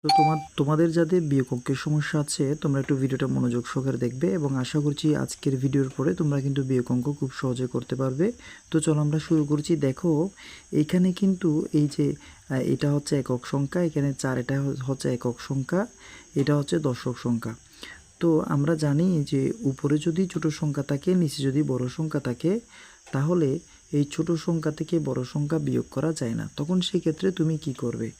তো তোমাদের যাদের বিয়োগ অঙ্কের সমস্যা আছে তোমরা একটু ভিডিওটা মনোযোগ সহকারে দেখবে এবং আশা করছি আজকের ভিডিওর পরে তোমরা কিন্তু বিয়োগ অঙ্ক খুব সহজে করতে পারবে। তো চলো আমরা শুরু করছি। দেখো এখানে কিন্তু এই যে এটা হচ্ছে একক সংখ্যা, এখানে 4 এটা হচ্ছে একক সংখ্যা, এটা হচ্ছে দশক সংখ্যা। তো আমরা জানি যে উপরে যদি ছোট সংখ্যা থাকে নিচে যদি বড় সংখ্যা থাকে তাহলে এই ছোট সংখ্যা থেকে বড় সংখ্যা বিয়োগ করা যায় না। তখন সেই ক্ষেত্রে তুমি কি করবে?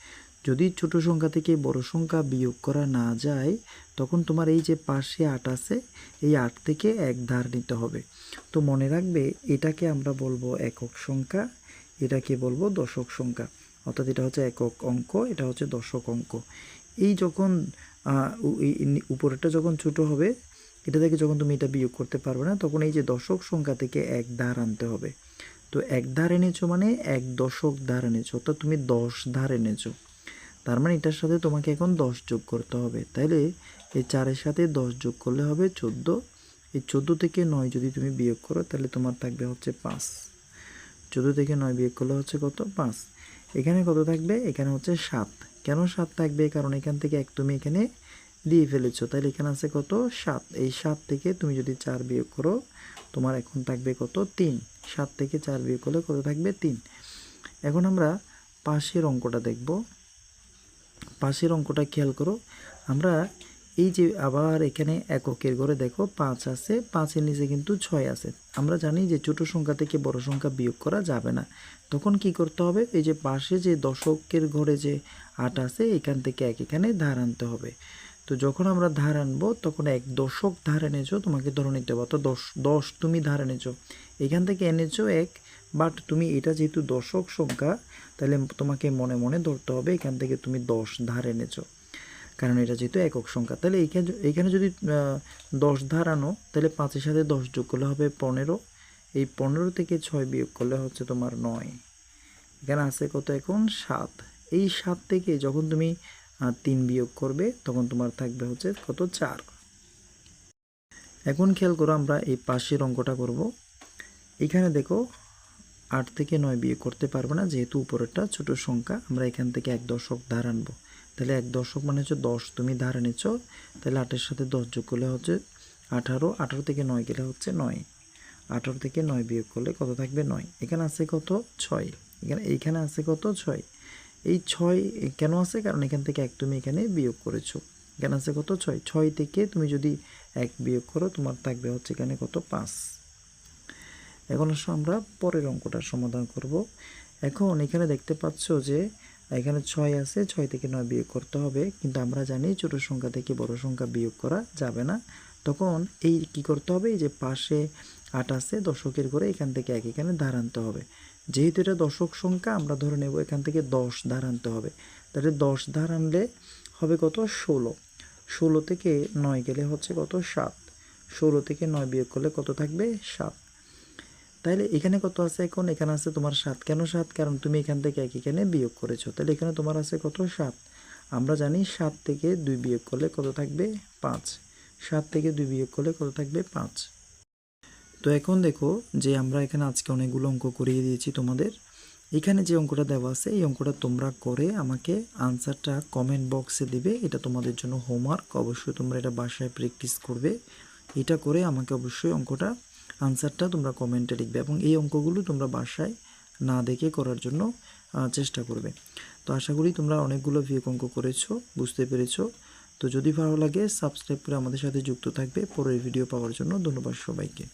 যদি ছোট সংখ্যা থেকে বড় সংখ্যা বিয়োগ করা না যায় তখন তোমার এই যে পাশে 8 আছে এই 8 থেকে এক ধার নিতে হবে। তো মনে রাখবে এটাকে আমরা বলবো একক সংখ্যা, এটাকে বলবো দশক সংখ্যা। অর্থাৎ এটা হচ্ছে একক অঙ্ক, এটা হচ্ছে দশক অঙ্ক। এই যখন উপরেরটা যখন ছোট হবে এটা থেকে যখন তুমি এটা বিয়োগ করতে পারবে না তখন এই যে দশক সংখ্যা থেকে এক ধার আনতে হবে। তো এক ধার এনেছো মানে এক দশক ধার এনেছো, অর্থাৎ তুমি 10 ধার এনেছো। তার মানে এটার সাথে তোমাকে এখন 10 যোগ করতে হবে। তাইলে এই 4-এর সাথে 10 যোগ করলে হবে 14। এই 14 থেকে 9 যদি তুমি বিয়োগ করো তাহলে তোমার থাকবে হচ্ছে 5। 14 থেকে 9 বিয়োগ করলে হচ্ছে কত? 5। এখানে কত থাকবে? এখানে হচ্ছে 7। কেন 7 থাকবে? কারণ এখান থেকে এক তুমি এখানে দিয়ে ফেলেছো, তাহলে এখানে আছে কত? 7। এই 7 থেকে তুমি যদি 4 বিয়োগ করো তোমার এখন থাকবে কত? 3। 7 থেকে 4 বিয়োগ করলে কত থাকবে? 3। এখন আমরা পাশের অঙ্কটা দেখব। পাশের অঙ্কটা খেয়াল করো। আমরা এই যে আবার এখানে এককের ঘরে দেখো 5 আছে, 5-এর নিচে কিন্তু 6 আছে। আমরা জানি যে ছোট সংখ্যা থেকে বড় সংখ্যা বিয়োগ করা যাবে না। তখন কি করতে হবে? এই যে পাশে যে দশকের ঘরে যে 8 আছে এখান থেকে এক এখানে ধার আনতে হবে। তো যখন আমরা ধার আনবো তখন এক দশক ধার এনেছো, তোমাকে ধরে নিতে হবে। তো 10 তুমি ধার এনেছো, এখান থেকে এনেছো এক, বাট তুমি এটা যেহেতু দশক সংখ্যা তাহলে তোমাকে মনে মনে ধরতে হবে এখান থেকে তুমি 10 ধার এনেছো, কারণ এটা যেহেতু একক সংখ্যা। তাহলে এখানে যদি 10 ধার আনো তাহলে 5-এর সাথে 10 যোগ করলে হবে 15। এই 15 থেকে 6 বিয়োগ করলে হচ্ছে তোমার 9। এখানে আছে কত? এখন 7। এই 7 থেকে যখন তুমি 3 বিয়োগ করবে তখন তোমার থাকবে হচ্ছে কত? 4। এখন খেয়াল করো আমরা এই পাশের অঙ্কটা করব। এখানে দেখো 8 থেকে 9 বিয়োগ করতে পারবো না যেহেতু উপরেরটা ছোট সংখ্যা। আমরা এখান থেকে এক দশক ধার আনবো। তাহলে এক দশক মানে হচ্ছে 10 তুমি ধার এনেছো, তাহলে 8-এর সাথে 10 যোগ করলে হচ্ছে 18। 18 থেকে 9 গেলে হচ্ছে 9। 18 থেকে 9 বিয়োগ করলে কত থাকবে? 9। এখানে আছে কত? 6। এইখানে আছে কত? 6। এই 6 কেন আছে? কারণ এখান থেকে এক তুমি এখানে বিয়োগ করেছো। এখানে আছে কত? 6। 6 থেকে তুমি যদি এক বিয়োগ করো তোমার থাকবে হচ্ছে এখানে কত? 5। এখন আসো আমরা পরের অঙ্কটার সমাধান করব। এখন এখানে দেখতে পাচ্ছ যে এখানে 6 আছে, 6 থেকে 9 বিয়োগ করতে হবে, কিন্তু আমরা জানি ছোট সংখ্যা থেকে বড় সংখ্যা বিয়োগ করা যাবে না। তখন এই কি করতে হবে? এই যে পাশে 8 আছে দশকের ঘরে এখান থেকে এক এখানে ধার আনতে হবে। যেহেতু এটা দশক সংখ্যা আমরা ধরে নেব এখান থেকে 10 ধার আনতে হবে। তাহলে 10 ধার আনলে হবে কত? 16। 16 থেকে 9 গেলে হচ্ছে কত? 7। 16 থেকে 9 বিয়োগ করলে কত থাকবে? 7। তাইলে এখানে কত আছে? এখন এখানে আছে তোমার 7। কেন 7? কারণ তুমি এখান থেকে এক এখানে বিয়োগ করেছো। তাহলে এখানে তোমার আছে কত? 7। আমরা জানি 7 থেকে 2 বিয়োগ করলে কত থাকবে? 5। 7 থেকে 2 বিয়োগ করলে কত থাকবে? 5। তো এখন দেখো যে আমরা এখানে আজকে অনেকগুলো অঙ্ক করিয়ে দিয়েছি তোমাদের। এখানে যে অঙ্কটা দেওয়া আছে এই অঙ্কটা তোমরা করে আমাকে আনসারটা কমেন্ট বক্সে দিবে। এটা তোমাদের জন্য হোমওয়ার্ক, অবশ্যই তোমরা এটা বাসায় প্র্যাকটিস করবে। এটা করে আমাকে অবশ্যই অঙ্কটা আনসারটা তোমরা কমেন্টে লিখবে এবং এই অঙ্কগুলো তোমরা বাসায় না দেখে করার জন্য চেষ্টা করবে। তো আশা করি তোমরা অনেকগুলো বিয়োগ অঙ্ক করেছো, বুঝতে পেরেছো। তো যদি ভালো লাগে সাবস্ক্রাইব করে আমাদের সাথে যুক্ত থাকবে পরের ভিডিও পাওয়ার জন্য। ধন্যবাদ সবাইকে।